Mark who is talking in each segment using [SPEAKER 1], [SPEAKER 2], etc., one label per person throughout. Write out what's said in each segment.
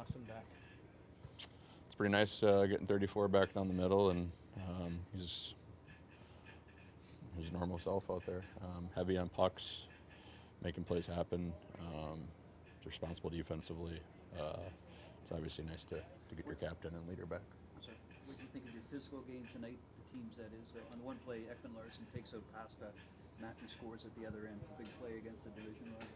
[SPEAKER 1] Austin back?
[SPEAKER 2] It's pretty nice getting 34 back down the middle, and he's his normal self out there. Heavy on pucks, making plays happen. Responsible defensively. It's obviously nice to get your captain and leader back.
[SPEAKER 3] So, what do you think of your physical game tonight? The teams, that is, on one play, Ekman Larsson takes out Pasta. Matthew scores at the other end. Big play against the division rival.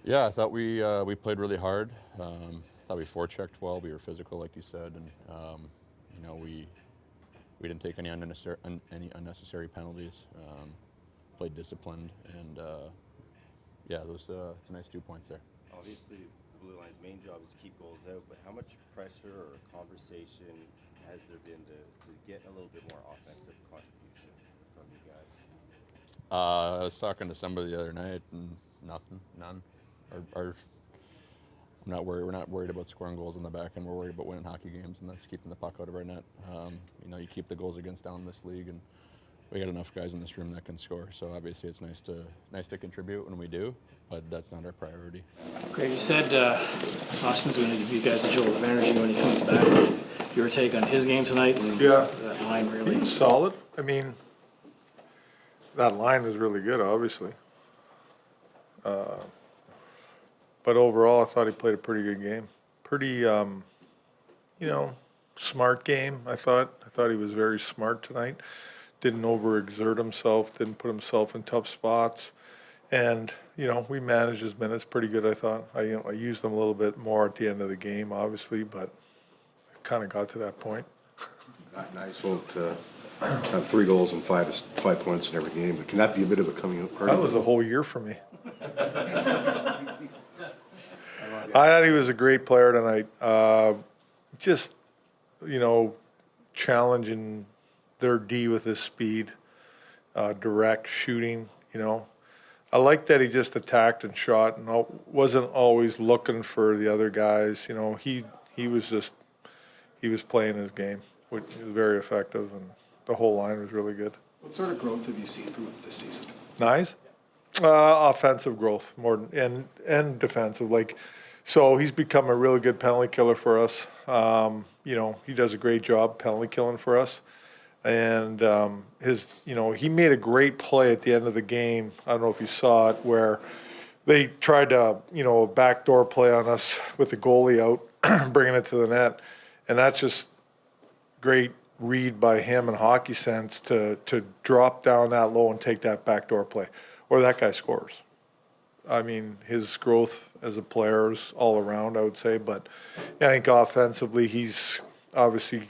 [SPEAKER 2] Yeah, I thought we played really hard. Thought we forechecked well. We were physical, like you said, and we didn't take any unnecessary penalties. Played disciplined, and yeah, it's a nice 2 points there.
[SPEAKER 4] Obviously, the Blue Line's main job is to keep goals out, but how much pressure or conversation has there been to get a little bit more offensive contribution from you guys?
[SPEAKER 2] I was talking to somebody the other night, and none. I'm not worried. We're not worried about scoring goals in the back end. We're worried about winning hockey games, and that's keeping the puck out of our net. You keep the goals against down in this league, and we got enough guys in this room that can score. So obviously, it's nice to contribute when we do, but that's not our priority.
[SPEAKER 1] Craig, you said Austin's going to give you guys a jolt of energy when he comes back. Your take on his game tonight? And
[SPEAKER 5] Yeah.
[SPEAKER 1] that line really.
[SPEAKER 5] He was solid. I mean, that line was really good, obviously. But overall, I thought he played a pretty good game. Pretty, smart game. I thought he was very smart tonight. Didn't overexert himself. Didn't put himself in tough spots. And we managed his minutes pretty good. I thought. I used them a little bit more at the end of the game, obviously, but it kind of got to that point.
[SPEAKER 6] Nice. Won't have 3 goals and 5 points in every game, but can that be a bit of a coming out party?
[SPEAKER 5] That was a whole year for me. I thought he was a great player tonight. Just, challenging their D with his speed, direct shooting, I like that he just attacked and shot and wasn't always looking for the other guys. He was playing his game, which was very effective, and the whole line was really good.
[SPEAKER 7] What sort of growth have you seen from him this season?
[SPEAKER 5] Nice. Offensive growth more and defensive. So he's become a really good penalty killer for us. He does a great job penalty killing for us. And he made a great play at the end of the game. I don't know if you saw it, where they tried to, a backdoor play on us with the goalie out, bringing it to the net. And that's just great read by him and hockey sense to drop down that low and take that backdoor play. Or that guy scores. I mean, his growth as a player is all around, I would say. But I think offensively, he's obviously,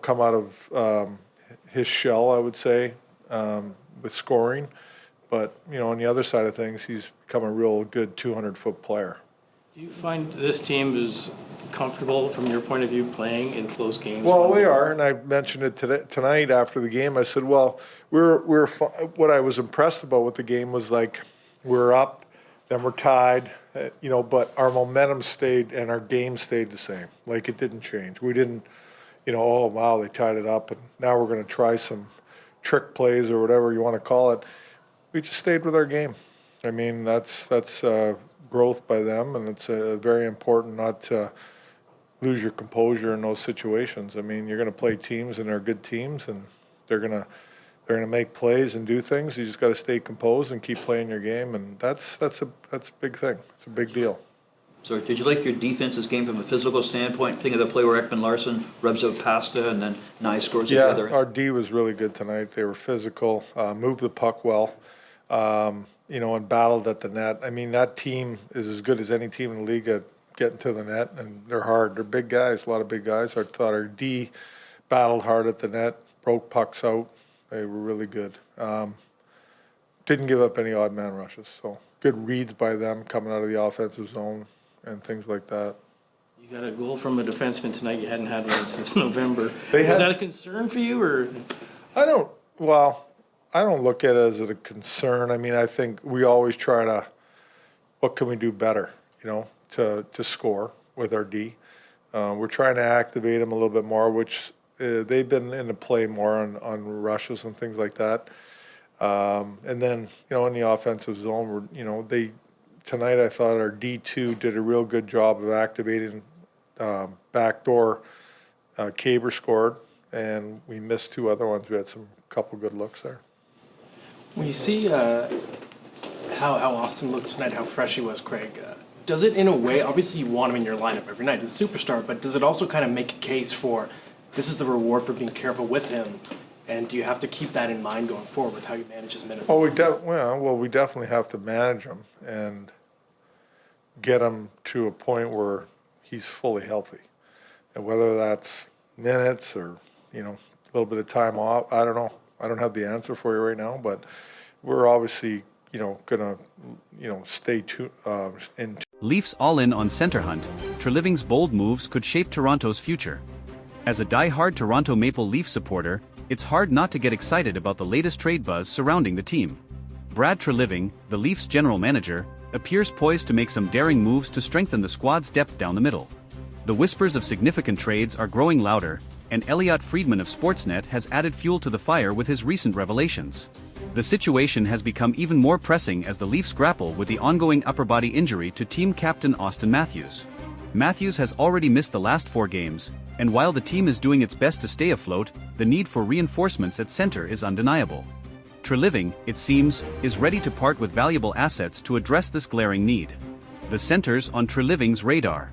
[SPEAKER 5] come out of his shell, I would say, with scoring. But, on the other side of things, he's become a real good 200-foot player.
[SPEAKER 1] Do you find this team is comfortable, from your point of view, playing in close games?
[SPEAKER 5] Well, we are, and I mentioned it tonight after the game. I said, well, what I was impressed about with the game was we're up, then we're tied, but our momentum stayed and our game stayed the same. It didn't change. We didn't, oh, wow, they tied it up, and now we're going to try some trick plays or whatever you want to call it. We just stayed with our game. I mean, that's growth by them, and it's very important not to lose your composure in those situations. I mean, you're going to play teams, and they're good teams, and they're going to make plays and do things. You just got to stay composed and keep playing your game, and that's a big thing. It's a big deal.
[SPEAKER 3] So, did you like your defense's game from a physical standpoint? Think of the play where Ekman Larsson rubs out Pasta and then Nye scores at the other end.
[SPEAKER 5] Our D was really good tonight. They were physical, moved the puck well, and battled at the net. I mean, that team is as good as any team in the league at getting to the net, and they're hard. They're big guys, a lot of big guys. I thought our D battled hard at the net, broke pucks out. They were really good. Didn't give up any odd man rushes, so good reads by them coming out of the offensive zone and things like that.
[SPEAKER 1] You got a goal from a defenseman tonight. You hadn't had one since November.
[SPEAKER 5] Was
[SPEAKER 1] that a concern for you, or?
[SPEAKER 5] I don't look at it as a concern. I mean, I think we always try to, what can we do better, to score with our D. We're trying to activate them a little bit more, which they've been in the play more on rushes and things like that. And then, in the offensive zone, tonight I thought our D2 did a real good job of activating backdoor, Caber scored, and we missed 2 other ones. We had some couple good looks there.
[SPEAKER 8] When you see how Austin looked tonight, how fresh he was, Craig, does it in a way, obviously you want him in your lineup every night, he's a superstar, but does it also kind of make a case for this is the reward for being careful with him, and do you have to keep that in mind going forward with how you manage his minutes?
[SPEAKER 5] Oh, we definitely have to manage him and get him to a point where he's fully healthy. And whether that's minutes or, a little bit of time off, I don't know. I don't have the answer for you right now, but we're obviously, gonna, stay in.
[SPEAKER 9] Leafs all in on center hunt. Treliving's bold moves could shape Toronto's future. As a die-hard Toronto Maple Leaf supporter, it's hard not to get excited about the latest trade buzz surrounding the team. Brad Treliving, the Leafs general manager, appears poised to make some daring moves to strengthen the squad's depth down the middle. The whispers of significant trades are growing louder, and Elliotte Friedman of Sportsnet has added fuel to the fire with his recent revelations. The situation has become even more pressing as the Leafs grapple with the ongoing upper body injury to team captain Austin Matthews. Matthews has already missed the last 4 games, and while the team is doing its best to stay afloat, the need for reinforcements at center is undeniable. Treliving, it seems, is ready to part with valuable assets to address this glaring need. The centers on Treliving's radar.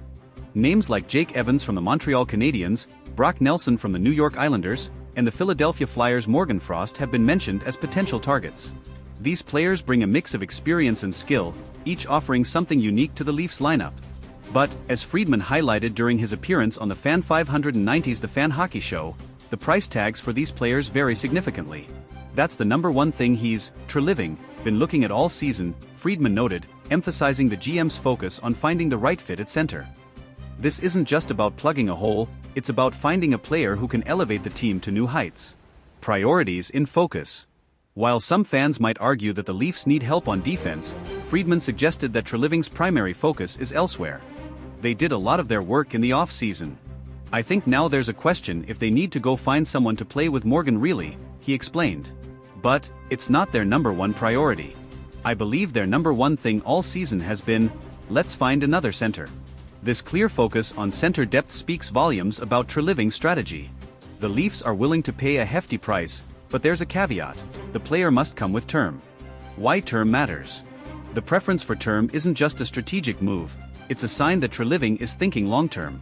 [SPEAKER 9] Names like Jake Evans from the Montreal Canadiens, Brock Nelson from the New York Islanders, and the Philadelphia Flyers' Morgan Frost have been mentioned as potential targets. These players bring a mix of experience and skill, each offering something unique to the Leafs lineup. But, as Friedman highlighted during his appearance on the Fan 590's The Fan Hockey Show, the price tags for these players vary significantly. That's the number one thing he's, Treliving, been looking at all season, Friedman noted, emphasizing the GM's focus on finding the right fit at center. This isn't just about plugging a hole, it's about finding a player who can elevate the team to new heights. Priorities in focus. While some fans might argue that the Leafs need help on defense, Friedman suggested that Treliving's primary focus is elsewhere. They did a lot of their work in the off-season. I think now there's a question if they need to go find someone to play with Morgan Rielly, he explained. But, it's not their number one priority. I believe their number one thing all season has been, let's find another center. This clear focus on center depth speaks volumes about Treliving's strategy. The Leafs are willing to pay a hefty price, but there's a caveat: the player must come with term. Why term matters? The preference for term isn't just a strategic move, it's a sign that Treliving is thinking long-term.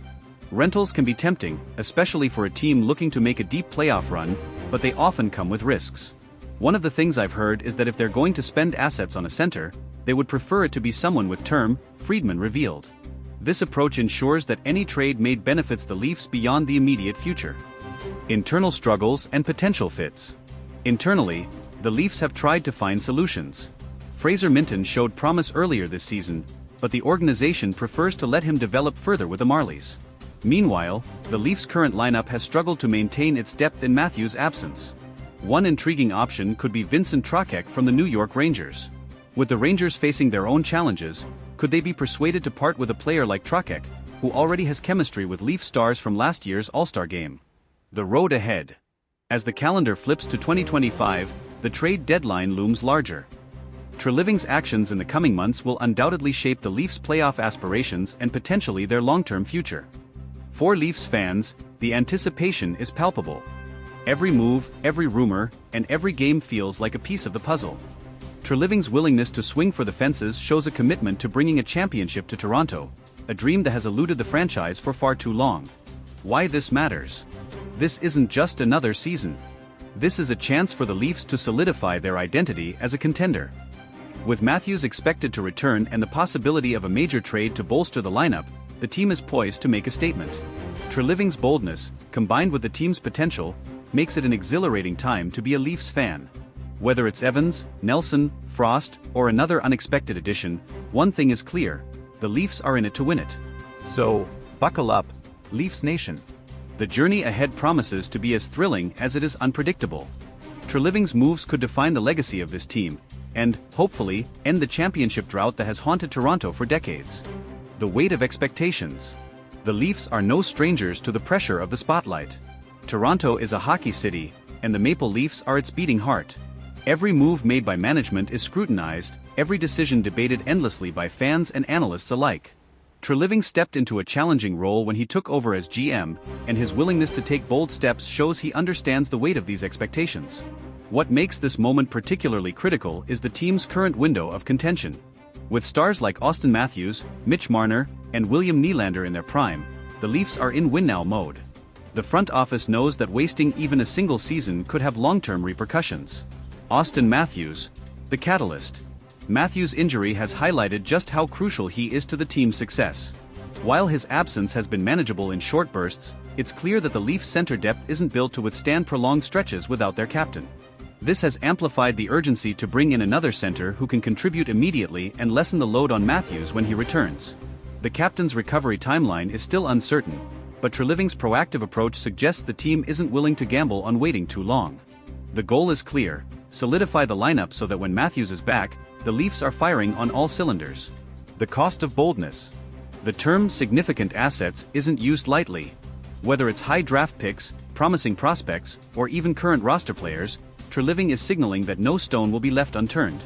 [SPEAKER 9] Rentals can be tempting, especially for a team looking to make a deep playoff run, but they often come with risks. One of the things I've heard is that if they're going to spend assets on a center, they would prefer it to be someone with term, Friedman revealed. This approach ensures that any trade made benefits the Leafs beyond the immediate future. Internal struggles and potential fits. Internally, the Leafs have tried to find solutions. Fraser Minton showed promise earlier this season, but the organization prefers to let him develop further with the Marlies. Meanwhile, the Leafs' current lineup has struggled to maintain its depth in Matthews' absence. One intriguing option could be Vincent Trocheck from the New York Rangers. With the Rangers facing their own challenges, could they be persuaded to part with a player like Trocheck, who already has chemistry with Leaf stars from last year's All-Star game? The road ahead. As the calendar flips to 2025, the trade deadline looms larger. Treliving's actions in the coming months will undoubtedly shape the Leafs' playoff aspirations and potentially their long-term future. For Leafs fans, the anticipation is palpable. Every move, every rumor, and every game feels like a piece of the puzzle. Treliving's willingness to swing for the fences shows a commitment to bringing a championship to Toronto, a dream that has eluded the franchise for far too long. Why this matters? This isn't just another season. This is a chance for the Leafs to solidify their identity as a contender. With Matthews expected to return and the possibility of a major trade to bolster the lineup, the team is poised to make a statement. Treliving's boldness, combined with the team's potential, makes it an exhilarating time to be a Leafs fan. Whether it's Evans, Nelson, Frost, or another unexpected addition, one thing is clear: the Leafs are in it to win it. So, buckle up, Leafs Nation. The journey ahead promises to be as thrilling as it is unpredictable. Treliving's moves could define the legacy of this team, and, hopefully, end the championship drought that has haunted Toronto for decades. The weight of expectations. The Leafs are no strangers to the pressure of the spotlight. Toronto is a hockey city, and the Maple Leafs are its beating heart. Every move made by management is scrutinized, every decision debated endlessly by fans and analysts alike. Treliving stepped into a challenging role when he took over as GM, and his willingness to take bold steps shows he understands the weight of these expectations. What makes this moment particularly critical is the team's current window of contention. With stars like Austin Matthews, Mitch Marner, and William Nylander in their prime, the Leafs are in win-now mode. The front office knows that wasting even a single season could have long-term repercussions. Austin Matthews, the catalyst. Matthews' injury has highlighted just how crucial he is to the team's success. While his absence has been manageable in short bursts, it's clear that the Leafs' center depth isn't built to withstand prolonged stretches without their captain. This has amplified the urgency to bring in another center who can contribute immediately and lessen the load on Matthews when he returns. The captain's recovery timeline is still uncertain, but Treliving's proactive approach suggests the team isn't willing to gamble on waiting too long. The goal is clear: solidify the lineup so that when Matthews is back, the Leafs are firing on all cylinders. The cost of boldness. The term significant assets isn't used lightly. Whether it's high draft picks, promising prospects, or even current roster players, Treliving is signaling that no stone will be left unturned.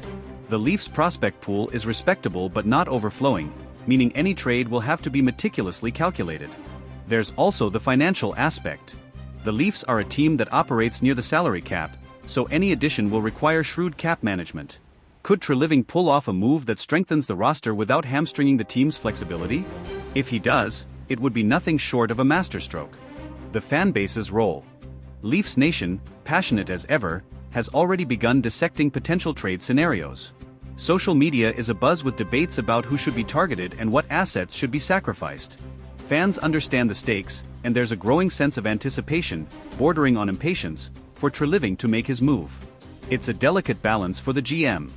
[SPEAKER 9] The Leafs' prospect pool is respectable but not overflowing, meaning any trade will have to be meticulously calculated. There's also the financial aspect. The Leafs are a team that operates near the salary cap, so any addition will require shrewd cap management. Could Treliving pull off a move that strengthens the roster without hamstringing the team's flexibility? If he does, it would be nothing short of a masterstroke. The fan base's role. Leafs Nation, passionate as ever, has already begun dissecting potential trade scenarios. Social media is abuzz with debates about who should be targeted and what assets should be sacrificed. Fans understand the stakes, and there's a growing sense of anticipation, bordering on impatience, for Treliving to make his move. It's a delicate balance for the GM.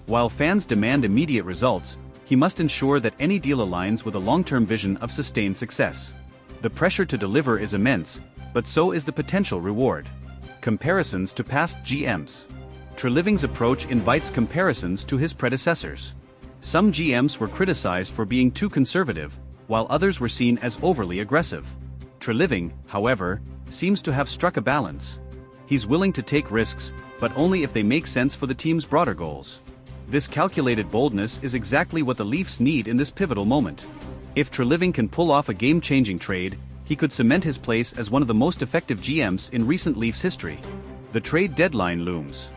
[SPEAKER 9] While fans demand immediate results, he must ensure that any deal aligns with a long-term vision of sustained success. The pressure to deliver is immense, but so is the potential reward. Comparisons to past GMs. Treliving's approach invites comparisons to his predecessors. Some GMs were criticized for being too conservative, while others were seen as overly aggressive. Treliving, however, seems to have struck a balance. He's willing to take risks, but only if they make sense for the team's broader goals. This calculated boldness is exactly what the Leafs need in this pivotal moment. If Treliving can pull off a game-changing trade, he could cement his place as one of the most effective GMs in recent Leafs history. The trade deadline looms.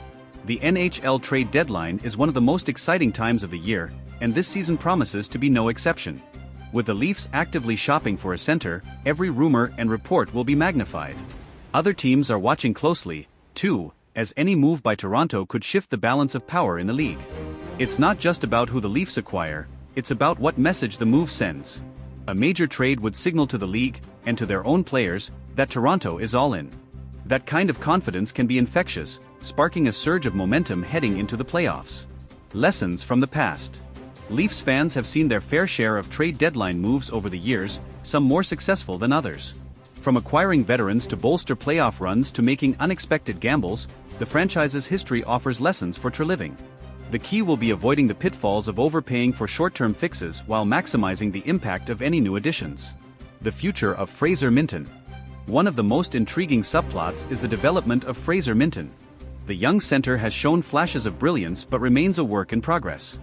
[SPEAKER 9] The NHL trade deadline is one of the most exciting times of the year, and this season promises to be no exception. With the Leafs actively shopping for a center, every rumor and report will be magnified. Other teams are watching closely, too, as any move by Toronto could shift the balance of power in the league. It's not just about who the Leafs acquire, it's about what message the move sends. A major trade would signal to the league, and to their own players, that Toronto is all in. That kind of confidence can be infectious, sparking a surge of momentum heading into the playoffs. Lessons from the past. Leafs fans have seen their fair share of trade deadline moves over the years, some more successful than others. From acquiring veterans to bolster playoff runs to making unexpected gambles, the franchise's history offers lessons for Treliving. The key will be avoiding the pitfalls of overpaying for short-term fixes while maximizing the impact of any new additions. The future of Fraser Minten. One of the most intriguing subplots is the development of Fraser Minten. The young center has shown flashes of brilliance but remains a work in progress.